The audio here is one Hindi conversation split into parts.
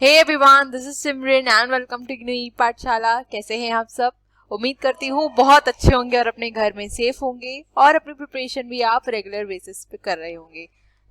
Hey everyone, this is Simran and welcome to Nai Pathshala. कैसे हैं आप सब? उम्मीद करती हूँ बहुत अच्छे होंगे और अपने घर में सेफ होंगे और अपनी प्रिपरेशन भी आप रेगुलर बेसिस पे कर रहे होंगे।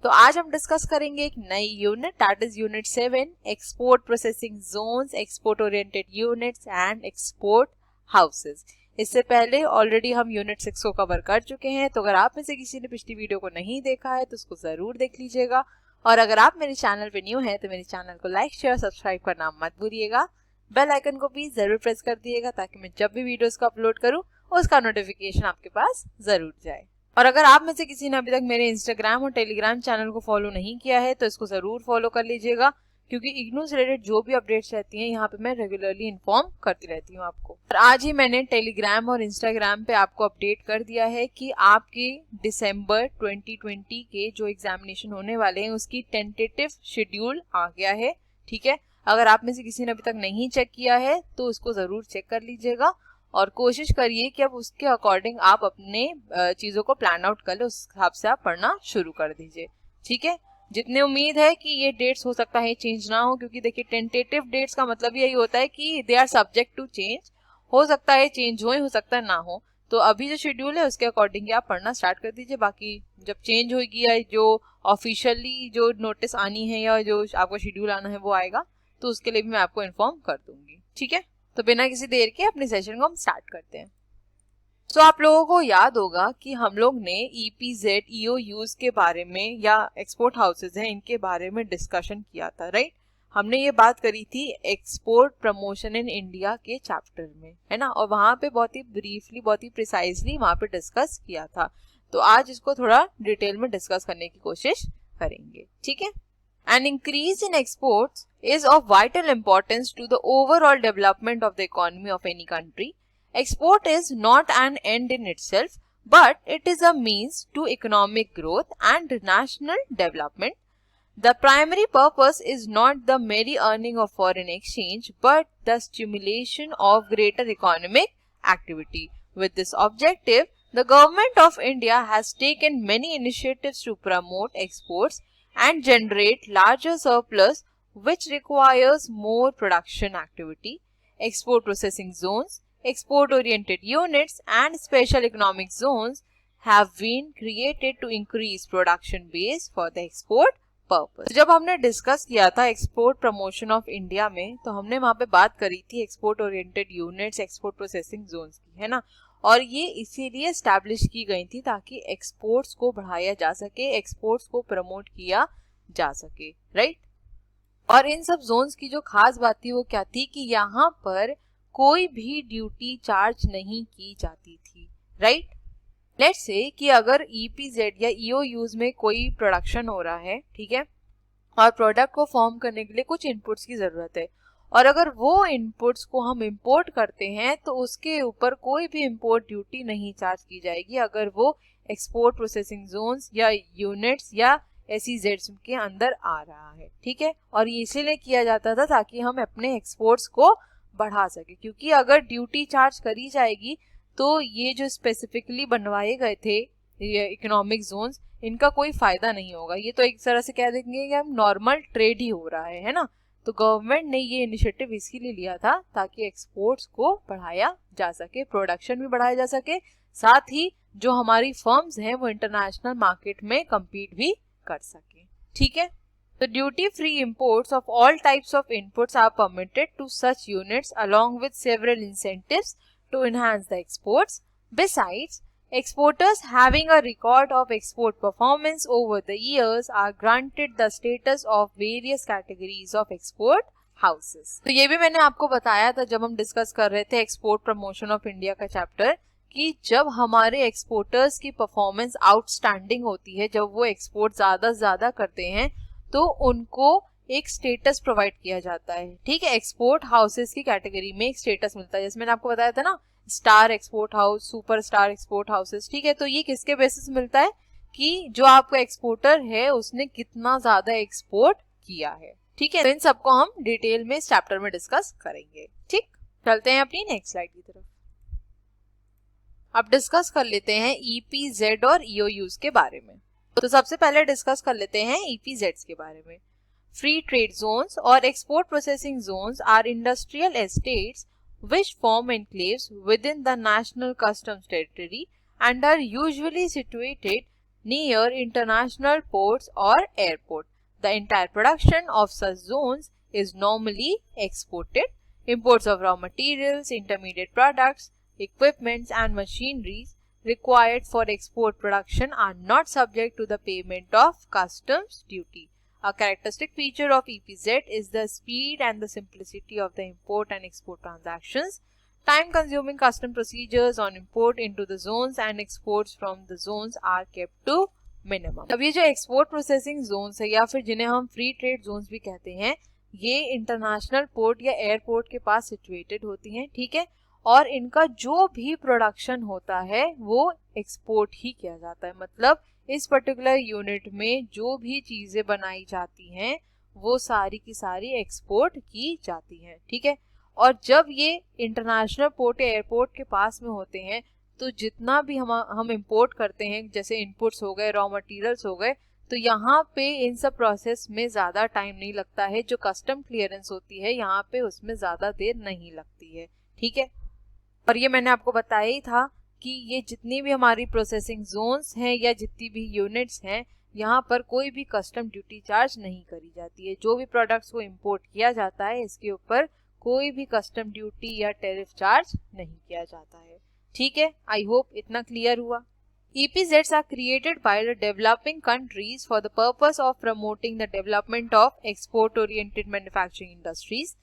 तो आज हम डिस्कस करेंगे एक नई unit, that is unit 7, export processing zones, export oriented units and export houses. इससे पहले ऑलरेडी हम यूनिट 6 को कवर कर चुके हैं, तो अगर आप में से किसी ने पिछली वीडियो को नहीं देखा है तो उसको जरूर देख लीजिएगा। और अगर आप मेरे चैनल पे न्यू हैं तो मेरे चैनल को लाइक शेयर सब्सक्राइब करना मत भूलिएगा। बेल आइकन को भी जरूर प्रेस कर दिएगा ताकि मैं जब भी वीडियोस को अपलोड करूं उसका नोटिफिकेशन आपके पास जरूर जाए। और अगर आप में से किसी ने अभी तक मेरे इंस्टाग्राम और टेलीग्राम चैनल को फॉलो नहीं किया है तो इसको जरूर फॉलो कर लीजिएगा, क्योंकि इग्नू से रिलेटेड जो भी अपडेट्स रहती हैं यहाँ पे मैं रेगुलरली इन्फॉर्म करती रहती हूँ आपको। और आज ही मैंने टेलीग्राम और इंस्टाग्राम पे आपको अपडेट कर दिया है कि आपके दिसंबर 2020 के जो एग्जामिनेशन होने वाले हैं उसकी टेंटेटिव शेड्यूल आ गया है। ठीक है, अगर आप में से किसी ने अभी तक नहीं चेक किया है तो उसको जरूर चेक कर लीजिएगा और कोशिश करिए कि अब उसके अकॉर्डिंग आप अपने चीजों को प्लान आउट कर ले, उस हिसाब से आप पढ़ना शुरू कर दीजिए। ठीक है, जितने उम्मीद है कि ये डेट्स हो सकता है चेंज ना हो, क्योंकि देखिए टेंटेटिव डेट्स का मतलब यही होता है कि they are subject to change. हो सकता है चेंज हो सकता है ना हो, तो अभी जो शेड्यूल है उसके अकॉर्डिंग आप पढ़ना स्टार्ट कर दीजिए। बाकी जब चेंज होगी या जो ऑफिशियली जो नोटिस आनी है या जो आपको शेड्यूल आना है वो आएगा तो उसके लिए भी मैं आपको इन्फॉर्म कर दूंगी। ठीक है, तो बिना किसी देर के अपने सेशन को हम स्टार्ट करते हैं। तो आप लोगों को याद होगा कि हम लोग ने EPZ EOUs के बारे में या एक्सपोर्ट हाउसेज हैं इनके बारे में डिस्कशन किया था, राइट। हमने ये बात करी थी एक्सपोर्ट प्रमोशन इन इंडिया के चैप्टर में, है ना, और वहां पे बहुत ही ब्रीफली बहुत ही प्रिसाइजली वहां पे डिस्कस किया था। तो आज इसको थोड़ा डिटेल में डिस्कस करने की कोशिश करेंगे। ठीक है, An increase in exports is of vital importance to the overall development of the economy of any country. Export is not an end in itself, but it is a means to economic growth and national development. The primary purpose is not the merely earning of foreign exchange, but the stimulation of greater economic activity. With this objective, the government of India has taken many initiatives to promote exports and generate larger surplus, which requires more production activity. Export processing zones, export oriented units and special economic zones have been created to increase production base for the export purpose. जब हमने डिस्कस किया था एक्सपोर्ट प्रमोशन ऑफ इंडिया में तो हमने वहां पे बात करी थी export oriented units, export processing zones की, है ना, और ये इसीलिए एस्टैब्लिश की गई थी ताकि एक्सपोर्ट्स को बढ़ाया जा सके, एक्सपोर्ट्स को प्रमोट किया जा सके, राइट। और इन सब जोन्स की जो खास बात थी वो क्या थी कि यहाँ पर कोई भी ड्यूटी चार्ज नहीं की जाती थी, राइट। लेट्स से कि अगर EPZ या EOUs में कोई प्रोडक्शन हो रहा है, ठीक है, और प्रोडक्ट को फॉर्म करने के लिए कुछ इनपुट्स की जरूरत है, और अगर वो इनपुट्स को हम इंपोर्ट करते हैं तो उसके ऊपर कोई भी इंपोर्ट ड्यूटी नहीं चार्ज की जाएगी अगर वो एक्सपोर्ट प्रोसेसिंग जोन्स या यूनिट्स या SEZs के अंदर आ रहा है। ठीक है, और ये इसीलिए किया जाता था ताकि हम अपने एक्सपोर्ट्स को बढ़ा सके, क्योंकि अगर ड्यूटी चार्ज करी जाएगी तो ये जो स्पेसिफिकली बनवाए गए थे ये इकोनॉमिक जोन्स, इनका कोई फायदा नहीं होगा। ये तो एक तरह से कह देंगे कि हम नॉर्मल ट्रेड ही हो रहा है ना। तो गवर्नमेंट ने ये इनिशिएटिव इसीलिए लिया था ताकि एक्सपोर्ट्स को बढ़ाया जा सके, प्रोडक्शन भी बढ़ाया जा सके, साथ ही जो हमारी फर्म्स हैं वो इंटरनेशनल मार्केट में कम्पीट भी कर सके। ठीक है, तो duty free imports of all types of inputs are permitted to such units along with several incentives to enhance the exports. Besides, exporters having a record of export performance over the years are granted the status of various categories of export houses. तो ये भी मैंने आपको बताया था जब हम डिस्कस कर रहे थे एक्सपोर्ट प्रमोशन ऑफ इंडिया का चैप्टर, कि जब हमारे एक्सपोर्टर्स की परफॉर्मेंस आउटस्टैंडिंग होती है, जब वो एक्सपोर्ट ज्यादा से ज्यादा करते हैं तो उनको एक स्टेटस प्रोवाइड किया जाता है। ठीक है, एक्सपोर्ट हाउसेस की कैटेगरी में एक स्टेटस मिलता है, जैसे मैंने आपको बताया था ना, star export house, super star export houses. ठीक है, तो ये किसके बेसिस मिलता है कि जो आपका एक्सपोर्टर है उसने कितना ज्यादा एक्सपोर्ट किया है। ठीक है, तो इन सबको हम डिटेल में इस चैप्टर में डिस्कस करेंगे। ठीक, चलते हैं अपनी नेक्स्ट स्लाइड की तरफ। अब डिस्कस कर लेते हैं EPZ और EOUs के बारे में। तो सबसे पहले डिस्कस कर लेते हैं EPZs के बारे में। Free trade zones or export processing zones are industrial estates which form enclaves within the national customs territory and are usually situated near international ports or airport. The entire production of such zones is normally exported. Imports of raw materials, intermediate products, equipments and machineries required for export production are not subject to the payment of customs duty. A characteristic feature of EPZ is the speed and the simplicity of the import and export transactions. Time-consuming custom procedures on import into the zones and exports from the zones are kept to minimum. अब ये जो एक्सपोर्ट प्रोसेसिंग जोन्स है या फिर जिन्हें हम फ्री ट्रेड जोन्स भी कहते हैं, ये इंटरनेशनल पोर्ट या एयरपोर्ट के पास सिचुएटेड होती हैं, ठीक है, और इनका जो भी प्रोडक्शन होता है वो एक्सपोर्ट ही किया जाता है. मतलब इस पर्टिकुलर यूनिट में जो भी चीजें बनाई जाती हैं वो सारी की सारी एक्सपोर्ट की जाती हैं, ठीक है. और जब ये इंटरनेशनल पोर्ट या एयरपोर्ट के पास में होते हैं तो जितना भी हम इंपोर्ट करते हैं, जैसे इनपुट्स हो गए, रॉ मटेरियल्स हो गए, तो यहाँ पे इन सब प्रोसेस में ज़्यादा टाइम नहीं लगता है. जो कस्टम क्लियरेंस होती है यहाँ पे उसमें ज़्यादा देर नहीं लगती है, ठीक है. और ये मैंने आपको बताया ही था कि ये जितनी भी हमारी प्रोसेसिंग जोन्स हैं या जितनी भी यूनिट्स हैं, यहाँ पर कोई भी कस्टम ड्यूटी चार्ज नहीं करी जाती है. जो भी प्रोडक्ट्स को इंपोर्ट किया जाता है इसके ऊपर कोई भी कस्टम ड्यूटी या टैरिफ चार्ज नहीं किया जाता है, ठीक है. आई होप इतना क्लियर हुआ. EPZs are created by the developing countries for the purpose of promoting the development of export-oriented manufacturing industries.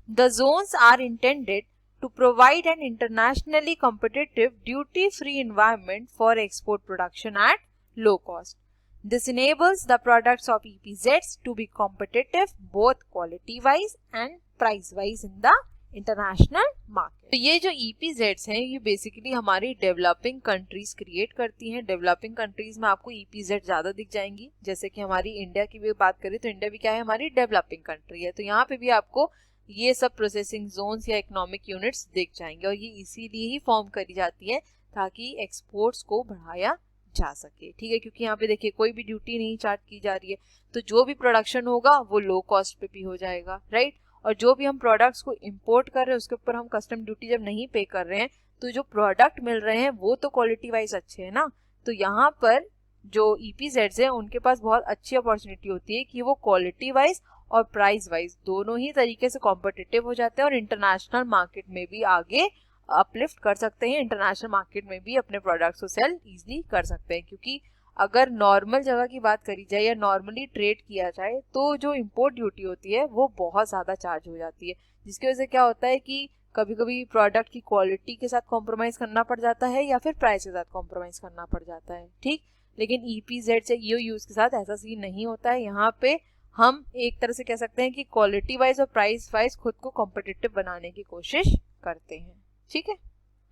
The zones are intended to provide an internationally competitive duty-free environment for export production at low cost. This enables the products of EPZs to be competitive both quality-wise and price-wise in the international market. तो ये जो EPZs हैं ये बेसिकली हमारी डेवलपिंग कंट्रीज क्रिएट करती हैं. डेवलपिंग कंट्रीज में आपको EPZ ज़्यादा दिख जाएंगी. जैसे कि हमारी इंडिया की भी बात करें तो इंडिया भी क्या है, हमारी डेवलपिंग कंट्री है. तो यहाँ पे भी आपको ये सब प्रोसेसिंग जोन्स या इकोनॉमिक यूनिट्स दिख जाएंगे. और ये इसीलिए ही फॉर्म करी जाती है ताकि एक्सपोर्ट्स को बढ़ाया जा सके, ठीक है. क्योंकि यहाँ पे देखिए कोई भी ड्यूटी नहीं चार्ज की जा रही है, तो जो भी प्रोडक्शन होगा वो लो कॉस्ट पे भी हो जाएगा, राइट. और जो भी हम प्रोडक्ट्स को इंपोर्ट कर रहे हैं उसके ऊपर हम कस्टम ड्यूटी जब नहीं पे कर रहे हैं तो जो प्रोडक्ट मिल रहे हैं वो तो क्वालिटी वाइज अच्छे हैं ना. तो यहाँ पर जो EPZs हैं उनके पास बहुत अच्छी अपॉर्चुनिटी होती है कि वो क्वालिटी वाइज और प्राइस वाइज दोनों ही तरीके से कॉम्पिटिटिव हो जाते हैं और इंटरनेशनल मार्केट में भी आगे अपलिफ्ट कर सकते हैं. इंटरनेशनल मार्केट में भी अपने प्रोडक्ट्स को सेल ईजिली कर सकते हैं. क्योंकि अगर नॉर्मल जगह की बात करी जाए या नॉर्मली ट्रेड किया जाए तो जो इंपोर्ट ड्यूटी होती है वो बहुत ज़्यादा चार्ज हो जाती है, जिसकी वजह से क्या होता है कि कभी कभी प्रोडक्ट की क्वालिटी के साथ कॉम्प्रोमाइज़ करना पड़ जाता है या फिर प्राइस के साथ कॉम्प्रोमाइज़ करना पड़ जाता है, ठीक. लेकिन EPZ से EOUs के साथ ऐसा सीन नहीं होता है. यहाँ पे हम एक तरह से कह सकते हैं कि क्वालिटी वाइज और प्राइस वाइज खुद को कॉम्पिटिटिव बनाने की कोशिश करते हैं, ठीक है.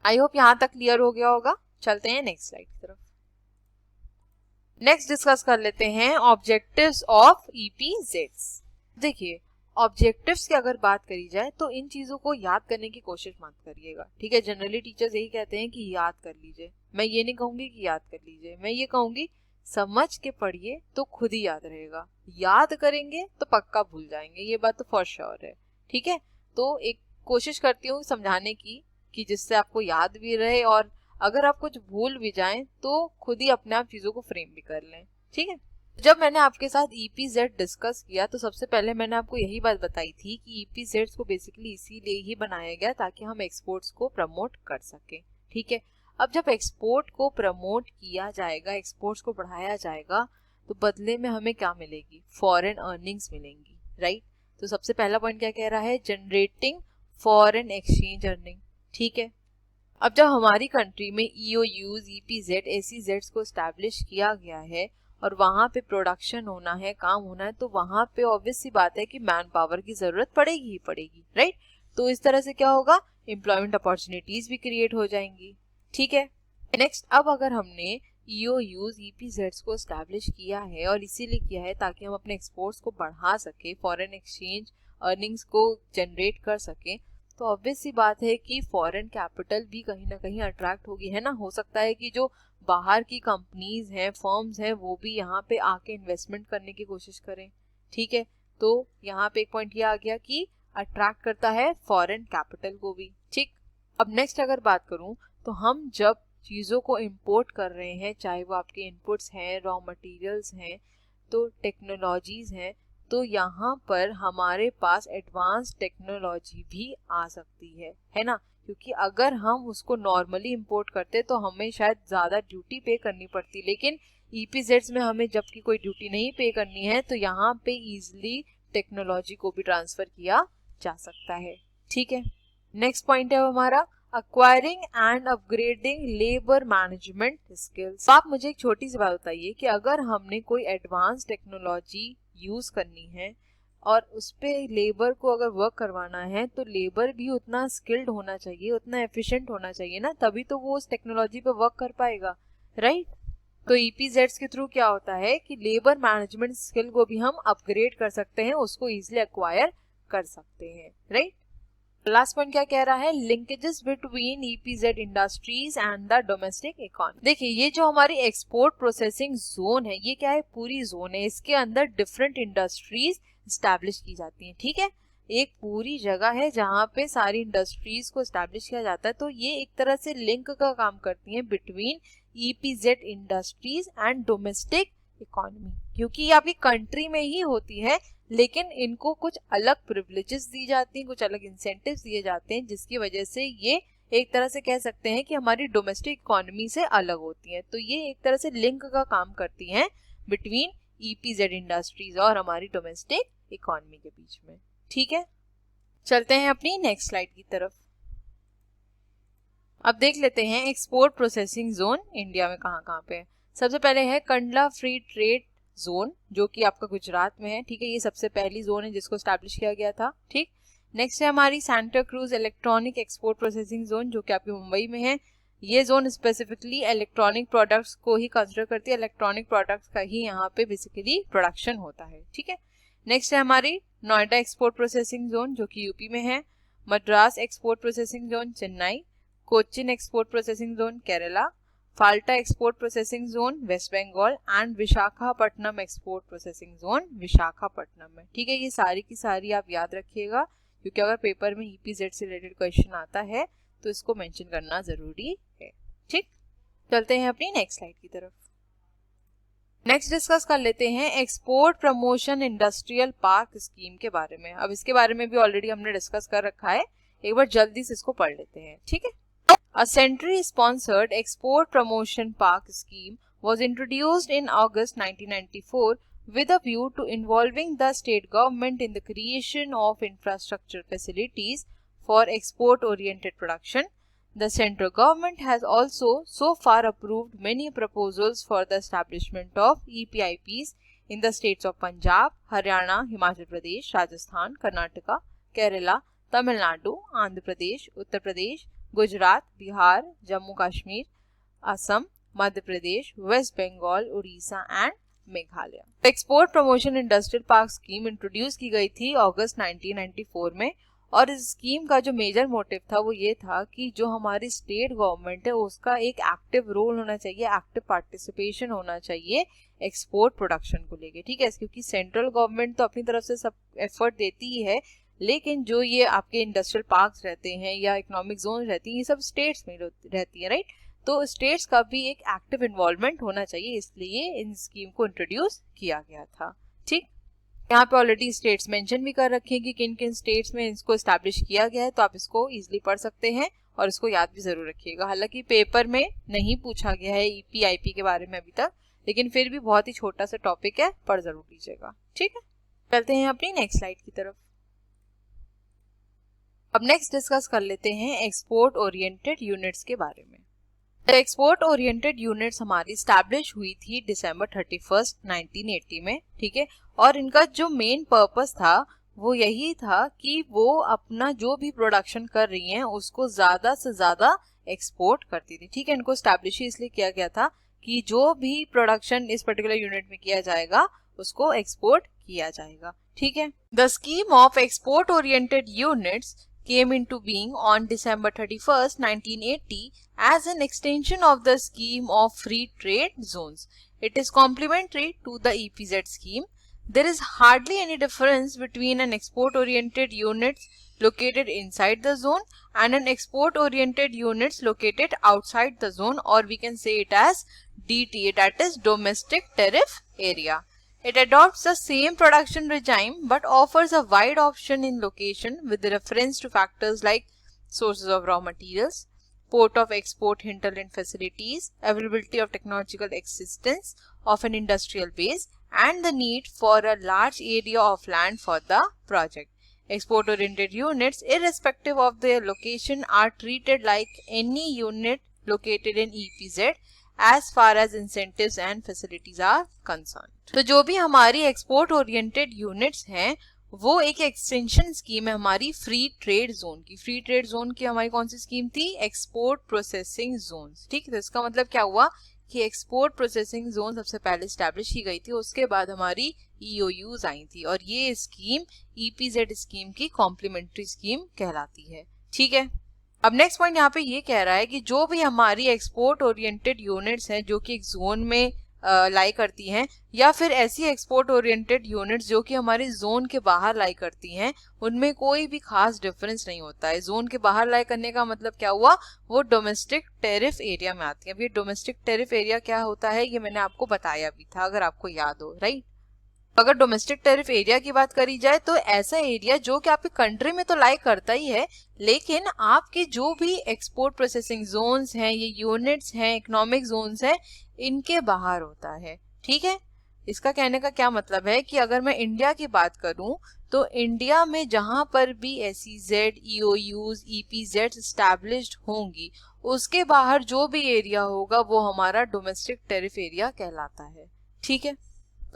आई होप यहाँ तक क्लियर हो गया होगा. चलते हैं नेक्स्ट स्लाइड की तरफ. नेक्स्ट डिस्कस कर लेते हैं ऑब्जेक्टिव्स ऑफ EPZs. देखिए ऑब्जेक्टिव्स की अगर बात करी जाए तो इन चीज़ों को याद करने की कोशिश मत करिएगा, ठीक है. जनरली टीचर्स यही कहते हैं कि याद कर लीजिए. मैं ये नहीं कहूँगी कि याद कर लीजिए, मैं ये कहूँगी समझ के पढ़िए तो खुद ही याद रहेगा. याद करेंगे तो पक्का भूल जाएंगे, ये बात तो फॉर श्योर है, ठीक है. तो एक कोशिश करती हूँ समझाने की कि जिससे आपको याद भी रहे और अगर आप कुछ भूल भी जाएं तो खुद ही अपने आप चीज़ों को फ्रेम भी कर लें, ठीक है. जब मैंने आपके साथ EPZ डिस्कस किया तो सबसे पहले मैंने आपको यही बात बताई थी कि EPZs को बेसिकली इसीलिए ही बनाया गया ताकि हम एक्सपोर्ट्स को प्रमोट कर सकें, ठीक है. अब जब एक्सपोर्ट को प्रमोट किया जाएगा, एक्सपोर्ट्स को बढ़ाया जाएगा, तो बदले में हमें क्या मिलेगी, फॉरेन अर्निंग्स मिलेंगी, राइट. तो सबसे पहला पॉइंट क्या कह रहा है, जनरेटिंग फॉरेन एक्सचेंज अर्निंग, ठीक है. अब जब हमारी कंट्री में EOUs, EPZ, SEZs को एस्टैब्लिश किया गया है और वहाँ पे प्रोडक्शन होना है, काम होना है, तो वहाँ पे ऑब्वियस सी बात है कि मैन पावर की ज़रूरत पड़ेगी ही पड़ेगी, राइट. तो इस तरह से क्या होगा, एम्प्लॉयमेंट अपॉर्चुनिटीज़ भी क्रिएट हो जाएंगी, ठीक है. नेक्स्ट, अब अगर हमने EOUs, EPZs को एस्टैब्लिश किया है और इसीलिए किया है ताकि हम अपने एक्सपोर्ट्स को बढ़ा सके, फॉरेन एक्सचेंज अर्निंग्स को जनरेट कर सकें, तो ऑब्वियस सी बात है कि फॉरेन कैपिटल भी कहीं ना कहीं अट्रैक्ट होगी, है ना. हो सकता है कि जो बाहर की कंपनीज हैं, फर्म्स हैं, वो भी यहाँ पे आके इन्वेस्टमेंट करने की कोशिश करें, ठीक है. तो यहाँ पे एक पॉइंट ये आ गया कि अट्रैक्ट करता है फॉरेन कैपिटल को भी। ठीक, अब नेक्स्ट अगर बात करूँ तो हम जब चीज़ों को इंपोर्ट कर रहे हैं, चाहे वो आपके इनपुट्स हैं, रॉ मटेरियल्स हैं, तो टेक्नोलॉजीज हैं, तो यहाँ पर हमारे पास एडवांस टेक्नोलॉजी भी आ सकती है ना, क्योंकि अगर हम उसको नॉर्मली इंपोर्ट करते तो हमें शायद ज़्यादा ड्यूटी पे करनी पड़ती, लेकिन EPZs में हमें जबकि कोई ड्यूटी नहीं पे करनी है तो यहाँ पे इजीली टेक्नोलॉजी को भी ट्रांसफ़र किया जा सकता है। ठीक है, नेक्स्ट पॉइंट है हमारा acquiring and upgrading labour management skills. आप मुझे एक छोटी सी बात बताइए कि अगर हमने कोई एडवांस टेक्नोलॉजी यूज करनी है और उस पे लेबर को अगर वर्क करवाना है तो लेबर भी उतना स्किल्ड होना चाहिए, उतना एफिशिएंट होना चाहिए ना, तभी तो वो उस टेक्नोलॉजी पे वर्क कर पाएगा, राइट। तो EPZs के थ्रू क्या होता है कि लेबर मैनेजमेंट स्किल को भी हम अपग्रेड कर सकते हैं, उसको इजिली एक्वायर कर सकते हैं, राइट। लास्ट पॉइंट क्या कह रहा है, linkages between EPZ industries and the domestic economy. देखिए ये जो हमारी एक्सपोर्ट प्रोसेसिंग जोन है, ये क्या है, पूरी जोन है, इसके अंदर डिफरेंट इंडस्ट्रीज स्टैब्लिश की जाती हैं। ठीक है, एक पूरी जगह है जहाँ पे सारी इंडस्ट्रीज को स्टैब्लिश किया जाता है, तो ये एक तरह से लिंक का काम करती हैं between EPZ industries and domestic economy, क्योंकि ये आपकी कंट्री में ही होती है, लेकिन इनको कुछ अलग प्रिविलेजेस दी जाती हैं, कुछ अलग इंसेंटिव्स दिए जाते हैं, जिसकी वजह से ये एक तरह से कह सकते हैं कि हमारी डोमेस्टिक इकोनॉमी से अलग होती हैं। तो ये एक तरह से लिंक का काम करती हैं बिटवीन EPZ इंडस्ट्रीज और हमारी डोमेस्टिक इकोनॉमी के बीच में। ठीक है, चलते हैं अपनी नेक्स्ट स्लाइड की तरफ। अब देख लेते हैं एक्सपोर्ट प्रोसेसिंग जोन इंडिया में कहाँ कहाँ पे है। सबसे पहले है कंडला फ्री ट्रेड जोन, जो कि आपका गुजरात में है। ठीक है, ये सबसे पहली जोन है जिसको स्टैब्लिश किया गया था। ठीक, नेक्स्ट है हमारी Santa cruise electronic export processing zone, जो कि आपकी मुंबई में है। ये जोन स्पेसिफिकली इलेक्ट्रॉनिक प्रोडक्ट्स को ही कंसिडर करती है, इलेक्ट्रॉनिक प्रोडक्ट्स का ही यहाँ पे बेसिकली प्रोडक्शन होता है। ठीक है, नेक्स्ट है हमारी नोएडा एक्सपोर्ट प्रोसेसिंग जोन, जो कि यूपी में है। Madras export processing zone Chennai, Cochin export processing zone Kerala, Falta export processing zone West Bengal and Visakhapatnam export processing zone Visakhapatnam में। ठीक है, ये सारी की सारी आप याद रखिएगा, क्योंकि अगर पेपर में EPZ से रिलेटेड क्वेश्चन आता है तो इसको मेंशन करना जरूरी है। ठीक, चलते हैं अपनी नेक्स्ट स्लाइड की तरफ। नेक्स्ट डिस्कस कर लेते हैं export promotion industrial park scheme के बारे में। अब इसके बारे में भी ऑलरेडी हमने डिस्कस कर रखा है, एक बार जल्दी से इसको पढ़ लेते हैं। ठीक है, A century-sponsored export promotion park scheme was introduced in August 1994 with a view to involving the state government in the creation of infrastructure facilities for export-oriented production. The central government has also so far approved many proposals for the establishment of EPIPs in the states of Punjab, Haryana, Himachal Pradesh, Rajasthan, Karnataka, Kerala, Tamil Nadu, Andhra Pradesh, Uttar Pradesh, Gujarat, Bihar, Jammu Kashmir, Assam, Madhya Pradesh, West Bengal, Orissa and Meghalaya. Export promotion industrial park scheme introduce की गई थी अगस्त 1994 में, और इस स्कीम का जो मेजर मोटिव था वो ये था कि जो हमारी स्टेट गवर्नमेंट है उसका एक एक्टिव रोल होना चाहिए, एक्टिव पार्टिसिपेशन होना चाहिए एक्सपोर्ट प्रोडक्शन को लेके। ठीक है, क्योंकि सेंट्रल गवर्नमेंट तो अपनी तरफ से सब एफर्ट देती ही है, लेकिन जो ये आपके इंडस्ट्रियल पार्क्स रहते हैं या इकोनॉमिक जोन रहती हैं, ये सब स्टेट्स में रहती है, राइट। तो स्टेट्स का भी एक एक्टिव इन्वॉल्वमेंट होना चाहिए, इसलिए इन स्कीम को इंट्रोड्यूस किया गया था। ठीक, यहाँ पे ऑलरेडी स्टेट्स मेंशन भी कर रखे हैं कि किन किन स्टेट्स में इसको एस्टैब्लिश किया गया है, तो आप इसको इजीली पढ़ सकते हैं और इसको याद भी जरूर रखिएगा। हालांकि पेपर में नहीं पूछा गया है EPIP के बारे में अभी तक, लेकिन फिर भी बहुत ही छोटा सा टॉपिक है, पढ़ जरूर लीजिएगा। ठीक है, चलते हैं अपनी नेक्स्ट स्लाइड की तरफ। अब नेक्स्ट डिस्कस कर लेते हैं एक्सपोर्ट ओरिएंटेड यूनिट्स के बारे में। एक्सपोर्ट ओरिएंटेड यूनिट्स हमारी स्टैब्लिश हुई थी December 31, 1980 में। ठीक है, और इनका जो मेन पर्पस था वो यही था कि वो अपना जो भी प्रोडक्शन कर रही हैं उसको ज्यादा से ज्यादा एक्सपोर्ट करती थी। ठीक है, इनको स्टैब्लिश इसलिए किया गया था कि जो भी प्रोडक्शन इस पर्टिकुलर यूनिट में किया जाएगा उसको एक्सपोर्ट किया जाएगा। ठीक है, the scheme of export oriented units came into being on December 31st, 1980 as an extension of the scheme of free trade zones. It is complementary to the EPZ scheme. There is hardly any difference between an export-oriented unit located inside the zone and an export-oriented units located outside the zone, or we can say it as DTA, that is Domestic Tariff Area. It adopts the same production regime but offers a wide option in location with reference to factors like sources of raw materials, port of export hinterland facilities, availability of technological existence of an industrial base, and the need for a large area of land for the project. Export-oriented units, irrespective of their location, are treated like any unit located in EPZ as far as incentives and facilities are concerned. तो जो भी हमारी एक्सपोर्ट ओरिएंटेड यूनिट्स हैं वो एक एक्सटेंशन स्कीम है हमारी फ्री ट्रेड जोन की. फ्री ट्रेड जोन की हमारी कौन सी स्कीम थी? Export processing zone. ठीक, तो इसका मतलब क्या हुआ कि एक्सपोर्ट प्रोसेसिंग जोन सबसे पहले स्टैब्लिश की गई थी, उसके बाद हमारी EOUs आई थी और ये स्कीम EPZ स्कीम की कॉम्प्लीमेंट्री स्कीम कहलाती है. ठीक है, अब नेक्स्ट पॉइंट यहाँ पे ये कह रहा है कि जो भी हमारी एक्सपोर्ट ओरिएंटेड यूनिट्स हैं जो कि एक जोन में लाई करती हैं, या फिर ऐसी एक्सपोर्ट ओरिएंटेड यूनिट्स जो कि हमारी जोन के बाहर लाई करती हैं, उनमें कोई भी खास डिफरेंस नहीं होता है. जोन के बाहर लाई करने का मतलब क्या हुआ? वो डोमेस्टिक टेरिफ एरिया में आती है. अब ये डोमेस्टिक टेरिफ एरिया क्या होता है ये मैंने आपको बताया भी था, अगर आपको याद हो, राइट. अगर डोमेस्टिक टेरिफ एरिया की बात करी जाए तो ऐसा एरिया जो कि आपकी कंट्री में तो लाई करता ही है, लेकिन आपके जो भी एक्सपोर्ट प्रोसेसिंग जोन्स हैं, ये यूनिट्स हैं, इकोनॉमिक जोन्स हैं, इनके बाहर होता है. ठीक है, इसका कहने का क्या मतलब है कि अगर मैं इंडिया की बात करूं तो इंडिया में जहां पर भी SEZ, EOUs, EPZ एस्टैब्लिश्ड होंगी, उसके बाहर जो भी एरिया होगा वो हमारा डोमेस्टिक टेरिफ एरिया कहलाता है. ठीक है,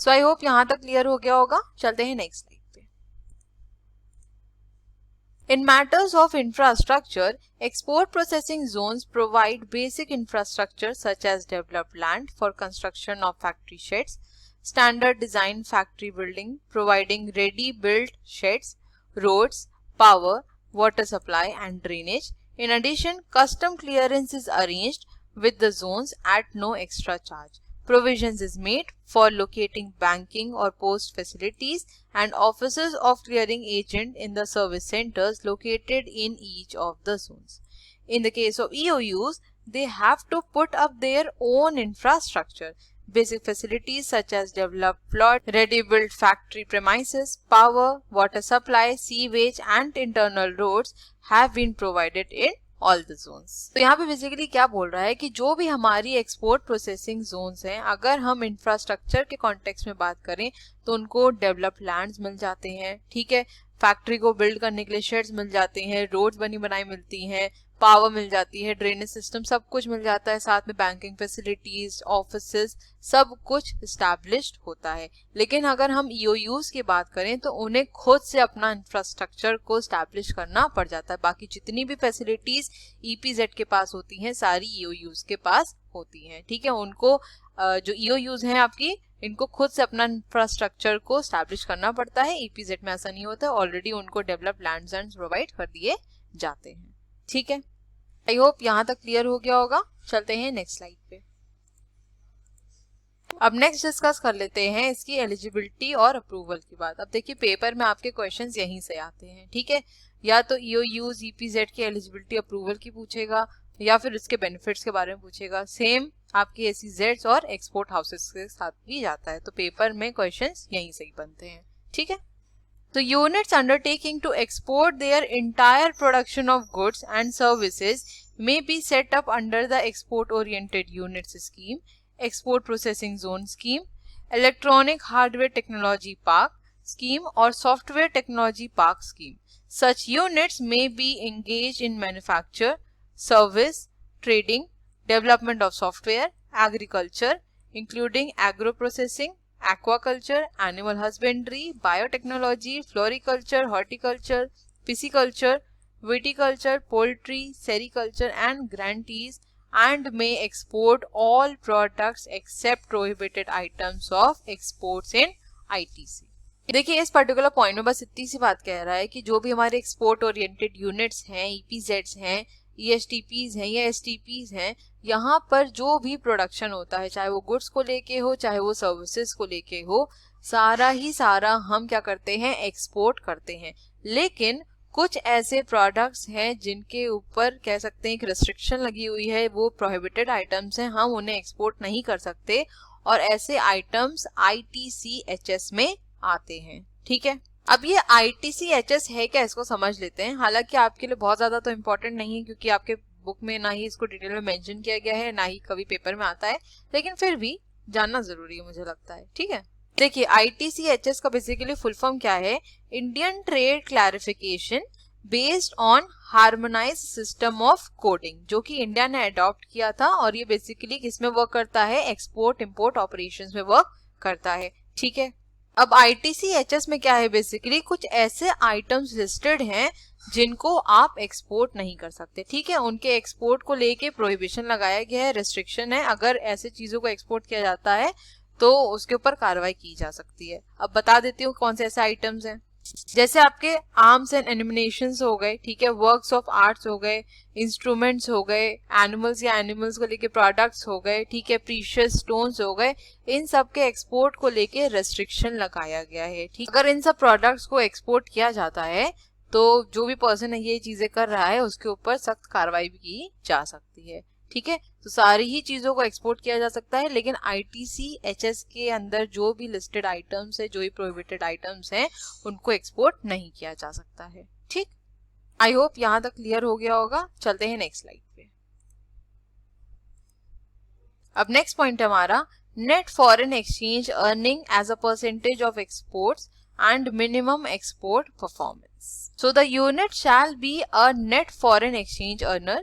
सो आई होप यहां तक क्लियर हो गया होगा. चलते हैं नेक्स्ट स्लाइड पे. In matters of infrastructure, export processing zones provide basic infrastructure such as developed land for construction of factory sheds, standard design factory building providing ready-built sheds, roads, power, water supply and drainage. In addition, custom clearance is arranged with the zones at no extra charge. Provisions is made for locating banking or post facilities and offices of clearing agent in the service centers located in each of the zones. In the case of EOUs, they have to put up their own infrastructure. Basic facilities such as developed plot, ready-built factory premises, power, water supply, sewage and internal roads have been provided in all the zones. तो यहाँ पे बेसिकली क्या बोल रहा है कि जो भी हमारी एक्सपोर्ट प्रोसेसिंग जोन्स हैं, अगर हम इंफ्रास्ट्रक्चर के कॉन्टेक्स्ट में बात करें तो उनको डेवलप्ड लैंड्स मिल जाते हैं. ठीक है, फैक्ट्री को बिल्ड करने के लिए शेड्स मिल जाते हैं, रोड्स बनी बनाई मिलती हैं, पावर मिल जाती है, ड्रेनेज सिस्टम सब कुछ मिल जाता है, साथ में बैंकिंग फैसिलिटीज, ऑफिसेज, सब कुछ एस्टैब्लिश्ड होता है. लेकिन अगर हम EOUs की बात करें तो उन्हें खुद से अपना इंफ्रास्ट्रक्चर को एस्टैब्लिश करना पड़ जाता है. बाकी जितनी भी फैसिलिटीज EPZ के पास होती हैं सारी EOUs के पास होती हैं. ठीक है, उनको जो EOUs हैं आपकी, इनको खुद से अपना इंफ्रास्ट्रक्चर को एस्टैब्लिश करना पड़ता है. EPZ में ऐसा नहीं होता, ऑलरेडी उनको डेवलप लैंड्स एंड प्रोवाइड कर दिए जाते हैं. ठीक है, आई होप यहाँ तक क्लियर हो गया होगा. चलते हैं नेक्स्ट स्लाइड पे. अब नेक्स्ट डिस्कस कर लेते हैं इसकी एलिजिबिलिटी और अप्रूवल की बात. अब देखिए पेपर में आपके क्वेश्चंस यहीं से आते हैं. ठीक है, या तो EOUs, EPZ की एलिजिबिलिटी अप्रूवल की पूछेगा या फिर इसके बेनिफिट्स के बारे में पूछेगा. सेम आपके SEZs और एक्सपोर्ट हाउसेस के साथ भी जाता है, तो पेपर में क्वेश्चंस यहीं से ही बनते हैं. ठीक है, तो units undertaking to export their entire production of goods and services may be set up under the export oriented units scheme, export processing zone scheme, electronic hardware technology park scheme or software technology park scheme. Such units may be engaged in manufacture, service, trading, development of software, agriculture including agro processing, aquaculture, animal husbandry, biotechnology, floriculture, horticulture, pisciculture, viticulture, poultry, sericulture and grantees, and may export all products except prohibited items of exports in ITC. देखिए इस पर्टिकुलर पॉइंट में बस इतनी सी बात कह रहा है कि जो भी हमारे एक्सपोर्ट ओरिएंटेड यूनिट्स हैं, EPZs हैं, ESTPs हैं या STPs हैं, यहाँ पर जो भी प्रोडक्शन होता है, चाहे वो गुड्स को लेके हो चाहे वो सर्विसेज को लेके हो, सारा ही सारा हम क्या करते हैं, एक्सपोर्ट करते हैं। लेकिन कुछ ऐसे प्रोडक्ट्स हैं जिनके ऊपर कह सकते हैं एक रिस्ट्रिक्शन लगी हुई है, वो प्रोहिबिटेड आइटम्स हैं, हम उन्हें एक्सपोर्ट नहीं कर सकते, और ऐसे आइटम्स ITC-HS में आते हैं। ठीक है, अब ये ITC-HS है क्या, इसको समझ लेते हैं। हालांकि आपके लिए बहुत ज्यादा तो इम्पोर्टेंट नहीं है, क्योंकि आपके बुक में ना ही इसको डिटेल में मेंशन किया गया है, ना ही कभी पेपर में आता है, लेकिन फिर भी जानना जरूरी है मुझे लगता है। ठीक है, देखिए ITC-HS का बेसिकली फुल फॉर्म क्या है, Indian trade clarification based on harmonise system of coding, जो कि इंडिया ने अडॉप्ट किया था, और ये बेसिकली किसमें वर्क करता है, एक्सपोर्ट इंपोर्ट ऑपरेशंस में वर्क करता है। ठीक है, अब ITC-HS में क्या है, बेसिकली कुछ ऐसे आइटम्स लिस्टेड हैं जिनको आप एक्सपोर्ट नहीं कर सकते। ठीक है, उनके एक्सपोर्ट को लेके प्रोहिबिशन लगाया गया है, रेस्ट्रिक्शन है, अगर ऐसे चीजों को एक्सपोर्ट किया जाता है तो उसके ऊपर कार्रवाई की जा सकती है। अब बता देती हूँ कौन से ऐसे आइटम्स हैं, जैसे आपके आर्म्स एंड एनिमिनेशंस हो गए, ठीक है, वर्क्स ऑफ आर्ट्स हो गए, इंस्ट्रूमेंट्स हो गए, एनिमल्स या एनिमल्स को लेके प्रोडक्ट्स हो गए, ठीक है, प्रीशियस स्टोन्स हो गए, इन सब के एक्सपोर्ट को लेके रेस्ट्रिक्शन लगाया गया है। ठीक, अगर इन सब प्रोडक्ट्स को एक्सपोर्ट किया जाता है तो जो भी पर्सन ये चीजें कर रहा है उसके ऊपर सख्त कार्रवाई भी की जा सकती है। ठीक है, तो सारी ही चीजों को एक्सपोर्ट किया जा सकता है, लेकिन ITC-HS के अंदर जो भी लिस्टेड आइटम्स है, जो भी प्रोहिबिटेड आइटम्स हैं, उनको एक्सपोर्ट नहीं किया जा सकता है। ठीक, आई होप यहाँ तक क्लियर हो गया होगा। चलते हैं नेक्स्ट स्लाइड पे। अब नेक्स्ट पॉइंट है हमारा net foreign exchange earning as a percentage of exports and minimum export performance. So the unit shall be a net foreign exchange earner.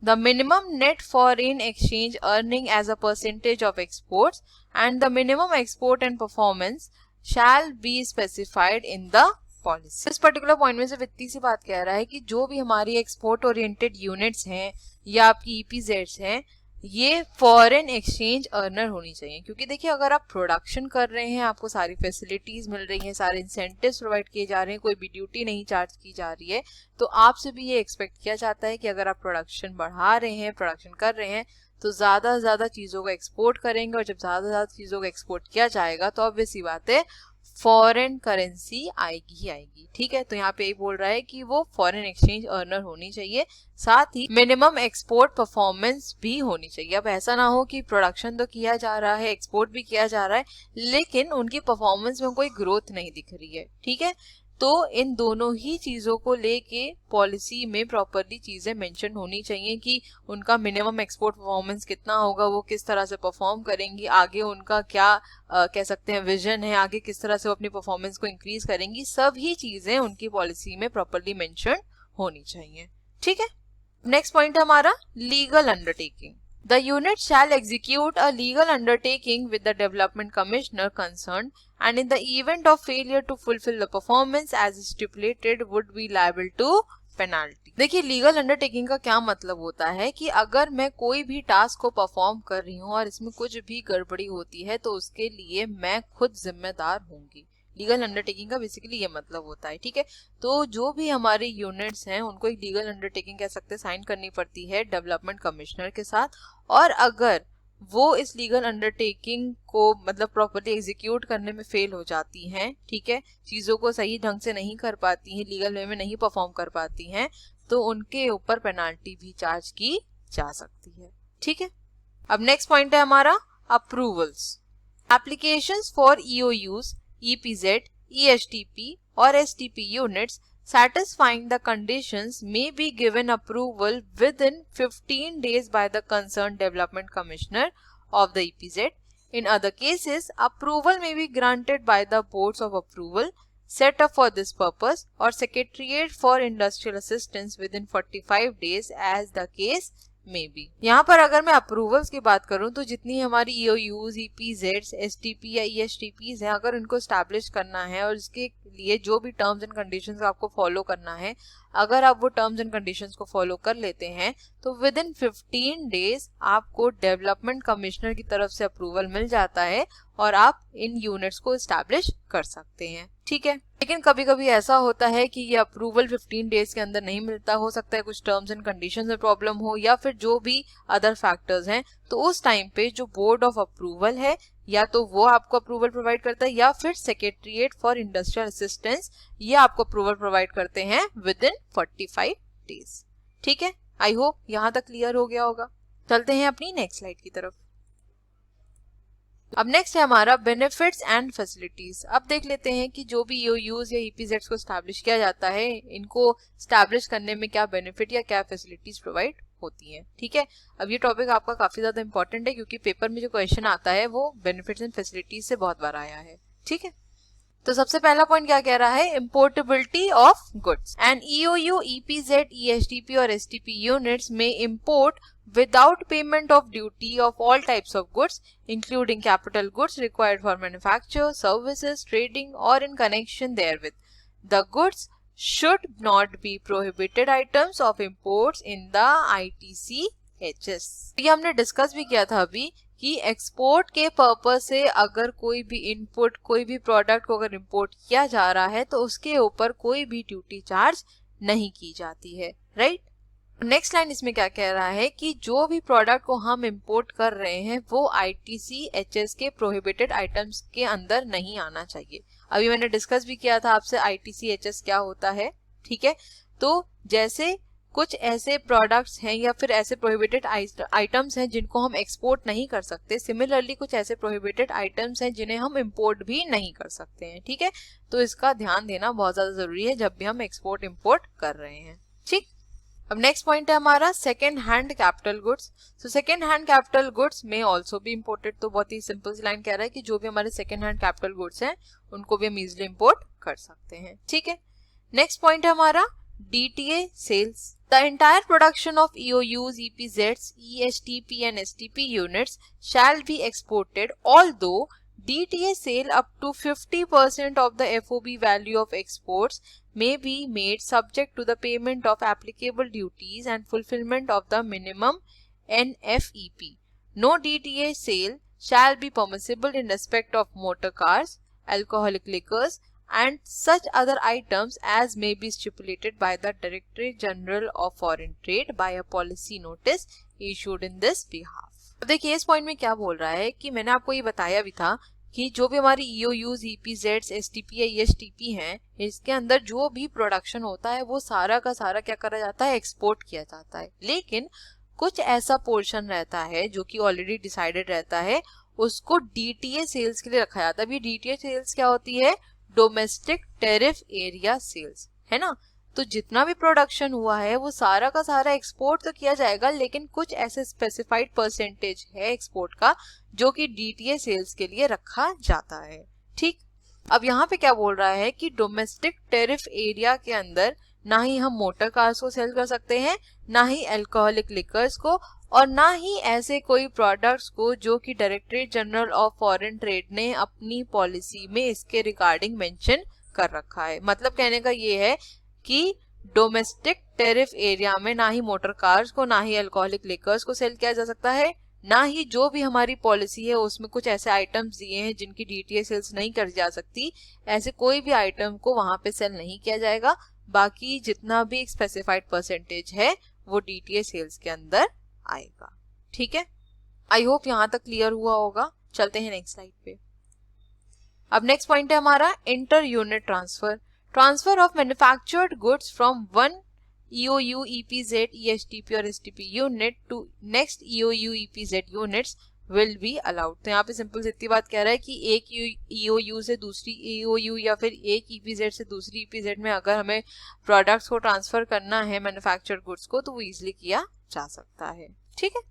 The minimum net foreign exchange earning as a percentage of exports and the minimum export and performance shall be specified in the policy. इस पर्टिकुलर पॉइंट में सिर्फ इतनी सी बात कह रहा है कि जो भी हमारी एक्सपोर्ट ओरिएंटेड यूनिट्स हैं या आपकी EPZs हैं, ये फॉरेन एक्सचेंज अर्नर होनी चाहिए। क्योंकि देखिए, अगर आप प्रोडक्शन कर रहे हैं, आपको सारी फैसिलिटीज मिल रही हैं, सारे इंसेंटिव्स प्रोवाइड किए जा रहे हैं, कोई भी ड्यूटी नहीं चार्ज की जा रही है, तो आपसे भी ये एक्सपेक्ट किया जाता है कि अगर आप प्रोडक्शन बढ़ा रहे हैं, प्रोडक्शन कर रहे हैं, तो ज्यादा से ज्यादा चीजों को एक्सपोर्ट करेंगे, और जब ज्यादा से ज्यादा चीजों को एक्सपोर्ट किया जाएगा तो ऑब्वियस सी बात है फॉरेन करेंसी आएगी ही आएगी। ठीक है, तो यहाँ पे यही बोल रहा है कि वो फॉरेन एक्सचेंज अर्नर होनी चाहिए, साथ ही मिनिमम एक्सपोर्ट परफॉर्मेंस भी होनी चाहिए। अब ऐसा ना हो कि प्रोडक्शन तो किया जा रहा है, एक्सपोर्ट भी किया जा रहा है, लेकिन उनकी परफॉर्मेंस में कोई ग्रोथ नहीं दिख रही है। ठीक है, तो इन दोनों ही चीजों को लेके पॉलिसी में प्रॉपरली चीजें मेंशन होनी चाहिए कि उनका मिनिमम एक्सपोर्ट परफॉर्मेंस कितना होगा, वो किस तरह से परफॉर्म करेंगी, आगे उनका क्या कह सकते हैं विजन है, आगे किस तरह से वो अपनी परफॉर्मेंस को इंक्रीज करेंगी, सब ही चीजें उनकी पॉलिसी में प्रॉपरली मेंशन होनी चाहिए। ठीक है, नेक्स्ट पॉइंट है हमारा legal undertaking. The unit shall execute a legal undertaking with the development commissioner concerned, and in the event of failure to fulfill the performance as stipulated would be liable to penalty. देखिए, लीगल अंडरटेकिंग का क्या मतलब होता है कि अगर मैं कोई भी टास्क को परफॉर्म कर रही हूँ और इसमें कुछ भी गड़बड़ी होती है तो उसके लिए मैं खुद जिम्मेदार होंगी। लीगल अंडरटेकिंग का बेसिकली ये मतलब होता है। ठीक है, तो जो भी हमारे यूनिट्स हैं उनको एक लीगल अंडरटेकिंग कह सकते हैं साइन करनी पड़ती है डेवलपमेंट कमिश्नर के साथ, और अगर वो इस लीगल अंडरटेकिंग को मतलब प्रॉपर्ली एग्जीक्यूट करने में फेल हो जाती हैं, ठीक है, चीजों को सही ढंग से नहीं कर पाती हैं, लीगल वे में नहीं परफॉर्म कर पाती हैं, तो उनके ऊपर पेनाल्टी भी चार्ज की जा सकती है। ठीक है, अब नेक्स्ट पॉइंट है हमारा approvals. Applications for EOUs, EPZ, ESTP or STP units satisfying the conditions may be given approval within 15 days by the concerned development commissioner of the EPZ. In other cases, approval may be granted by the boards of approval set up for this purpose or Secretariat for Industrial Assistance within 45 days as the case में भी। यहाँ पर अगर मैं अप्रूवल्स की बात करूँ तो जितनी हमारी EOUs, EPZs, STP या ESTPs हैं, अगर इनको स्टैब्लिश करना है और इसके लिए जो भी टर्म्स एंड कंडीशंस आपको फॉलो करना है, अगर आप वो टर्म्स एंड कंडीशंस को फॉलो कर लेते हैं तो विद इन 15 डेज आपको डेवलपमेंट कमिश्नर की तरफ से अप्रूवल मिल जाता है और आप इन यूनिट्स को एस्टैब्लिश कर सकते हैं। ठीक है, लेकिन कभी कभी ऐसा होता है कि ये अप्रूवल 15 डेज के अंदर नहीं मिलता, हो सकता है कुछ टर्म्स एंड कंडीशंस में प्रॉब्लम हो या फिर जो भी अदर फैक्टर्स हैं, तो उस टाइम पे जो बोर्ड ऑफ अप्रूवल है या तो वो आपको अप्रूवल प्रोवाइड करता है, या फिर सेक्रेटरीट फॉर इंडस्ट्रियल असिस्टेंस ये आपको अप्रूवल प्रोवाइड करते हैं विद इन 45 डेज। ठीक है, आई होप यहाँ तक क्लियर हो गया होगा। चलते हैं अपनी नेक्स्ट स्लाइड की तरफ। अब नेक्स्ट है हमारा बेनिफिट्स एंड फैसिलिटीज। अब देख लेते हैं कि जो भी ईओयूज या ईपीजेड्स को स्टैब्लिश किया जाता है, इनको स्टैब्लिश करने में क्या बेनिफिट या क्या फैसिलिटीज प्रोवाइड होती हैं। ठीक है, अब ये टॉपिक आपका काफी ज्यादा इंपॉर्टेंट है क्योंकि पेपर में जो क्वेश्चन आता है वो बेनिफिट्स एंड फैसिलिटीज से बहुत बार आया है। ठीक है, तो सबसे पहला पॉइंट क्या कह रहा है, इम्पोर्टेबिलिटी of goods. And EOU, EPZ, ESTP और एसटीपी यूनिट्स में import without payment of duty of all types of goods, including capital goods required for manufacture, services, trading, or in connection therewith. The goods should not be prohibited items of imports in the ITCHS. ये हमने डिस्कस भी किया था अभी कि एक्सपोर्ट के पर्पस से अगर कोई भी इनपुट, कोई भी प्रोडक्ट को अगर इंपोर्ट किया जा रहा है तो उसके ऊपर कोई भी ड्यूटी चार्ज नहीं की जाती है, राइट। नेक्स्ट लाइन इसमें क्या कह रहा है कि जो भी प्रोडक्ट को हम इंपोर्ट कर रहे हैं वो ITCHS के प्रोहिबिटेड आइटम्स के अंदर नहीं आना चाहिए। अभी मैंने डिस्कस भी किया था आपसे ITCHS क्या होता है। ठीक है, तो जैसे कुछ ऐसे प्रोडक्ट्स हैं या फिर ऐसे प्रोहिबिटेड आइटम्स हैं जिनको हम एक्सपोर्ट नहीं कर सकते, सिमिलरली कुछ ऐसे प्रोहिबिटेड आइटम्स हैं जिन्हें हम इंपोर्ट भी नहीं कर सकते हैं। ठीक है, तो इसका ध्यान देना बहुत ज्यादा जरूरी है जब भी हम एक्सपोर्ट इंपोर्ट कर रहे हैं। ठीक, अब नेक्स्ट पॉइंट है हमारा second hand capital goods. So second hand capital goods में ऑल्सो भी इंपोर्टेड। तो बहुत ही सिंपल सी लाइन कह रहा है कि जो भी हमारे सेकेंड हैंड कैपिटल गुड्स हैं उनको भी हम इजिली इंपोर्ट कर सकते हैं। ठीक है, नेक्स्ट पॉइंट है हमारा DTA sales. The entire production of EOUs, EPZs, ESTP and STP units shall be exported, although DTA sale up to 50% of the FOB value of exports may be made subject to the payment of applicable duties and fulfillment of the minimum NFEP. No DTA sale shall be permissible in respect of motor cars, alcoholic liquors, and such other items as may be stipulated by the Directorate General of Foreign Trade by a policy notice issued in this behalf. अब देखिए इस पॉइंट में क्या बोल रहा है कि मैंने आपको ये बताया भी था कि जो भी हमारी EOUs, EPZs, STP या ESTP हैं, इसके अंदर जो भी प्रोडक्शन होता है वो सारा का सारा क्या करा जाता है, एक्सपोर्ट किया जाता है। लेकिन कुछ ऐसा पोर्शन रहता है जो कि ऑलरेडी डिसाइडेड रहता है, उसको DTA सेल्स के लिए रखा जाता है। अभी DTA सेल्स क्या होती है, डोमेस्टिक टेरिफ एरिया सेल्स, है ना। तो जितना भी प्रोडक्शन हुआ है वो सारा का सारा एक्सपोर्ट तो किया जाएगा, लेकिन कुछ ऐसे स्पेसिफाइड परसेंटेज है एक्सपोर्ट का जो कि DTA सेल्स के लिए रखा जाता है। ठीक, अब यहाँ पे क्या बोल रहा है कि डोमेस्टिक टेरिफ एरिया के अंदर ना ही हम मोटर कार्स को सेल कर सकते हैं, ना ही अल्कोहलिक लिकर्स को, और ना ही ऐसे कोई प्रोडक्ट्स को जो कि directorate general of foreign trade ने अपनी पॉलिसी में इसके रिगार्डिंग मेंशन कर रखा है। मतलब कहने का ये है कि डोमेस्टिक टेरिफ एरिया में ना ही मोटर कार्स को, ना ही अल्कोहलिक लिकर्स को सेल किया जा सकता है, ना ही जो भी हमारी पॉलिसी है उसमें कुछ ऐसे आइटम्स दिए हैं जिनकी DTA सेल्स नहीं कर जा सकती, ऐसे कोई भी आइटम को वहां पे सेल नहीं किया जाएगा। बाकी जितना भी स्पेसिफाइड परसेंटेज है वो DTA सेल्स के अंदर आएगा। ठीक है, आई होप यहाँ तक क्लियर हुआ होगा। चलते हैं नेक्स्ट स्लाइड पे। अब नेक्स्ट पॉइंट है हमारा inter unit transfer. Transfer of manufactured goods from one EOU, EPZ, ESTP और STP unit to next EOU, EPZ units will be allowed. तो यहाँ पे सिंपल इतनी बात कह रहा है कि एक EOU से दूसरी EOU या फिर एक EPZ से दूसरी EPZ में अगर हमें प्रोडक्ट्स को ट्रांसफर करना है मैन्युफैक्चर्ड गुड्स को, तो वो इजिली किया जा सकता है। ठीक है,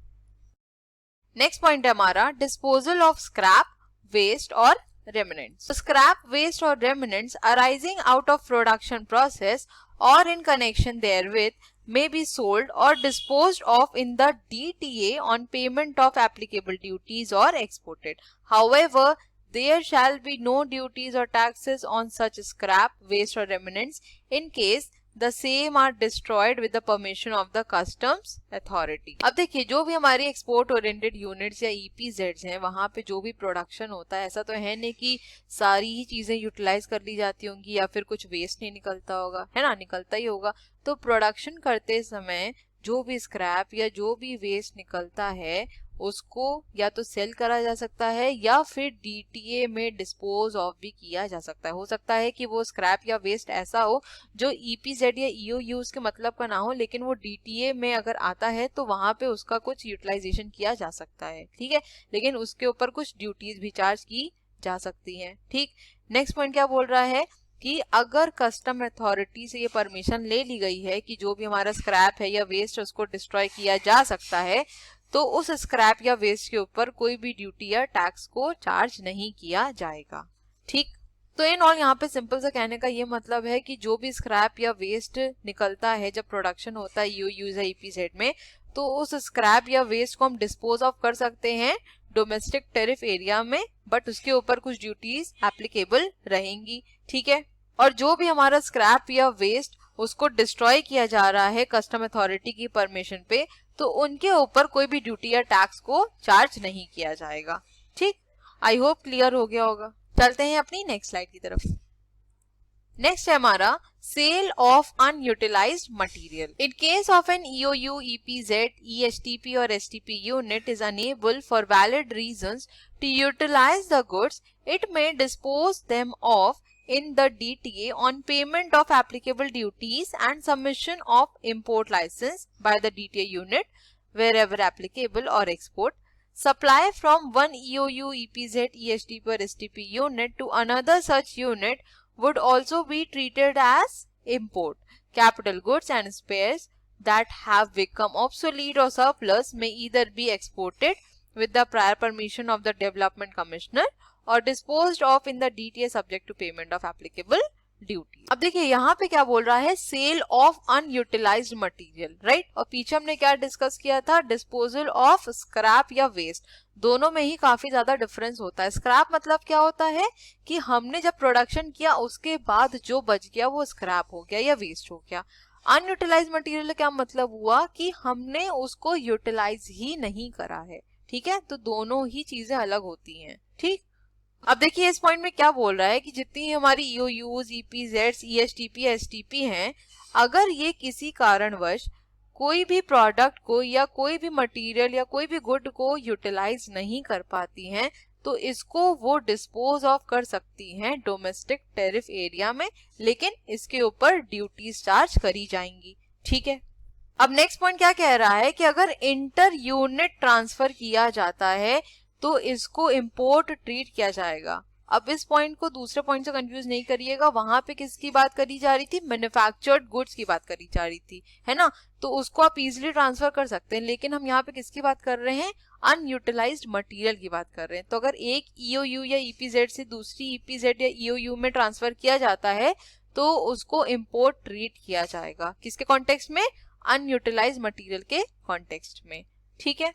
नेक्स्ट पॉइंट है हमारा डिस्पोजल ऑफ स्क्रैप, वेस्ट और remnants. So, scrap, waste or remnants arising out of production process or in connection therewith may be sold or disposed of in the DTA on payment of applicable duties or exported. However, there shall be no duties or taxes on such scrap, waste or remnants in case the same are destroyed with the permission of the customs authority. अब देखिए जो भी हमारी एक्सपोर्ट ओरिएंटेड यूनिट्स या EPZs हैं, वहां पे जो भी प्रोडक्शन होता है, ऐसा तो है नहीं कि सारी ही चीजें यूटिलाइज कर ली जाती होंगी या फिर कुछ वेस्ट नहीं निकलता होगा, है ना, निकलता ही होगा। तो प्रोडक्शन करते समय जो भी स्क्रैप या जो भी वेस्ट निकलता है उसको या तो सेल करा जा सकता है या फिर डीटीए में डिस्पोज ऑफ भी किया जा सकता है। हो सकता है कि वो स्क्रैप या वेस्ट ऐसा हो जो ईपीजेड या ईओयूज के मतलब का ना हो, लेकिन वो डीटीए में अगर आता है तो वहां पे उसका कुछ यूटिलाइजेशन किया जा सकता है, ठीक है, लेकिन उसके ऊपर कुछ ड्यूटीज भी चार्ज की जा सकती हैं। ठीक, नेक्स्ट पॉइंट क्या बोल रहा है कि अगर कस्टम अथॉरिटी से ये परमिशन ले ली गई है कि जो भी हमारा स्क्रैप है या वेस्ट है उसको डिस्ट्रॉय किया जा सकता है, तो उस स्क्रैप या वेस्ट के ऊपर कोई भी ड्यूटी या टैक्स को चार्ज नहीं किया जाएगा। ठीक, तो इन ऑल यहाँ पे सिंपल सा कहने का ये मतलब है कि जो भी स्क्रैप या वेस्ट निकलता है जब प्रोडक्शन होता है ईओयूज या ईपीजेड में, तो उस स्क्रैप या वेस्ट को हम डिस्पोज ऑफ कर सकते हैं डोमेस्टिक टेरिफ एरिया में, बट उसके ऊपर कुछ ड्यूटीज एप्लीकेबल रहेंगी। ठीक है, और जो भी हमारा स्क्रैप या वेस्ट उसको डिस्ट्रॉय किया जा रहा है कस्टम अथॉरिटी की परमिशन पे, तो उनके ऊपर कोई भी ड्यूटी या टैक्स को चार्ज नहीं किया जाएगा। ठीक, आई होप क्लियर हो गया होगा। चलते हैं अपनी नेक्स्ट स्लाइड की तरफ। नेक्स्ट है हमारा sale of unutilised material. In case of an EOU, EPZ, ESTP और STP unit is unable for valid reasons to utilise the goods, it may dispose them of in the DTA on payment of applicable duties and submission of import license by the DTA unit wherever applicable or export. Supply from one EOU, EPZ, ESTP or STP unit to another such unit would also be treated as import. Capital goods and spares that have become obsolete or surplus may either be exported with the prior permission of the Development Commissioner और disposed of in the DTA subject to payment of applicable duty। अब देखिए यहाँ पे क्या बोल रहा है, sale of unutilised material, right, और पीछे हमने क्या डिस्कस किया था, डिस्पोजल ऑफ स्क्रैप या वेस्ट। दोनों में ही काफी ज्यादा डिफरेंस होता है। स्क्रैप मतलब क्या होता है कि हमने जब प्रोडक्शन किया उसके बाद जो बच गया वो स्क्रैप हो गया या वेस्ट हो गया। अनयूटिलाइज मटेरियल क्या मतलब हुआ कि हमने उसको यूटिलाइज ही नहीं करा है। ठीक है, तो दोनों ही चीजें अलग होती हैं। ठीक, अब देखिए इस पॉइंट में क्या बोल रहा है कि जितनी हमारी ईओयूज, ईपीजेड्स, ईएसटीपी, एसटीपी हैं, अगर ये किसी कारणवश कोई भी प्रोडक्ट को या कोई भी मटेरियल या कोई भी गुड को यूटिलाइज नहीं कर पाती हैं, तो इसको वो डिस्पोज ऑफ कर सकती हैं डोमेस्टिक टेरिफ एरिया में, लेकिन इसके ऊपर ड्यूटीज चार्ज करी जाएंगी। ठीक है, अब नेक्स्ट पॉइंट क्या कह रहा है कि अगर इंटर यूनिट ट्रांसफर किया जाता है तो इसको इंपोर्ट ट्रीट किया जाएगा। अब इस पॉइंट को दूसरे पॉइंट से कंफ्यूज नहीं करिएगा, वहां पे किसकी बात करी जा रही थी, मैन्युफैक्चर्ड गुड्स की बात करी जा रही थी, है ना, तो उसको आप इजीली ट्रांसफर कर सकते हैं, लेकिन हम यहाँ पे किसकी बात कर रहे हैं, अनयूटिलाइज्ड मटेरियल की बात कर रहे हैं। तो अगर एक ईओयू या ईपीजेड से दूसरी ईपीजेड या ईओयू में ट्रांसफर किया जाता है तो उसको इंपोर्ट ट्रीट किया जाएगा, किसके कॉन्टेक्स्ट में, अनयूटिलाइज्ड मटेरियल के कॉन्टेक्स्ट में। ठीक है,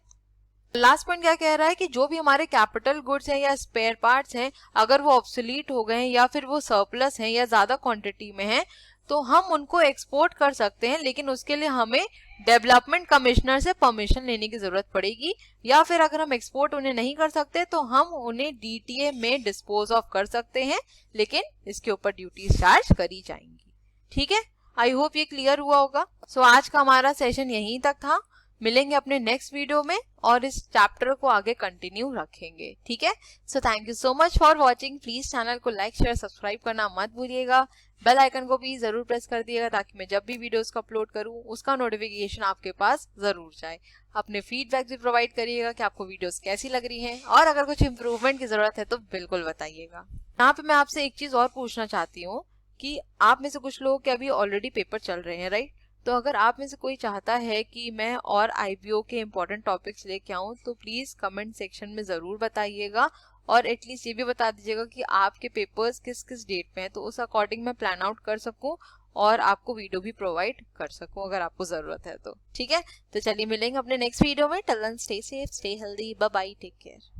लास्ट पॉइंट क्या कह रहा है कि जो भी हमारे कैपिटल गुड्स हैं या स्पेयर पार्ट्स हैं, अगर वो ऑब्सोलीट हो गए हैं या फिर वो सरप्लस हैं या ज्यादा क्वांटिटी में हैं, तो हम उनको एक्सपोर्ट कर सकते हैं, लेकिन उसके लिए हमें डेवलपमेंट कमिश्नर से परमिशन लेने की जरूरत पड़ेगी, या फिर अगर हम एक्सपोर्ट उन्हें नहीं कर सकते तो हम उन्हें डीटीए में डिस्पोज ऑफ कर सकते हैं, लेकिन इसके ऊपर ड्यूटीज चार्ज करी जाएंगी। ठीक है, आई होप ये क्लियर हुआ होगा। सो आज का हमारा सेशन यहीं तक था, मिलेंगे अपने नेक्स्ट वीडियो में और इस चैप्टर को आगे कंटिन्यू रखेंगे। ठीक है, so thank you so much for watching. Please channel को लाइक, शेयर, सब्सक्राइब करना मत भूलिएगा। बेल आइकन को भी जरूर प्रेस कर दिएगा ताकि मैं जब भी वीडियोस को अपलोड करूं उसका नोटिफिकेशन आपके पास जरूर जाए। अपने फीडबैक भी प्रोवाइड करिएगा कि आपको वीडियोस कैसी लग रही हैं, और अगर कुछ इंप्रूवमेंट की जरूरत है तो बिल्कुल बताइएगा। यहाँ पे मैं आपसे एक चीज और पूछना चाहती हूँ कि आप में से कुछ लोग के अभी ऑलरेडी पेपर चल रहे हैं, राइट, तो अगर आप में से कोई चाहता है कि मैं और आईबीओ के इम्पोर्टेंट टॉपिक्स लेके आऊं तो प्लीज कमेंट सेक्शन में जरूर बताइएगा, और एटलीस्ट ये भी बता दीजिएगा कि आपके पेपर्स किस किस डेट पे हैं, तो उस अकॉर्डिंग मैं प्लान आउट कर सकूं और आपको वीडियो भी प्रोवाइड कर सकूं अगर आपको जरूरत है तो। ठीक है, तो चलिए मिलेंगे अपने नेक्स्ट वीडियो में। Till then stay safe, stay healthy, bye bye, take care.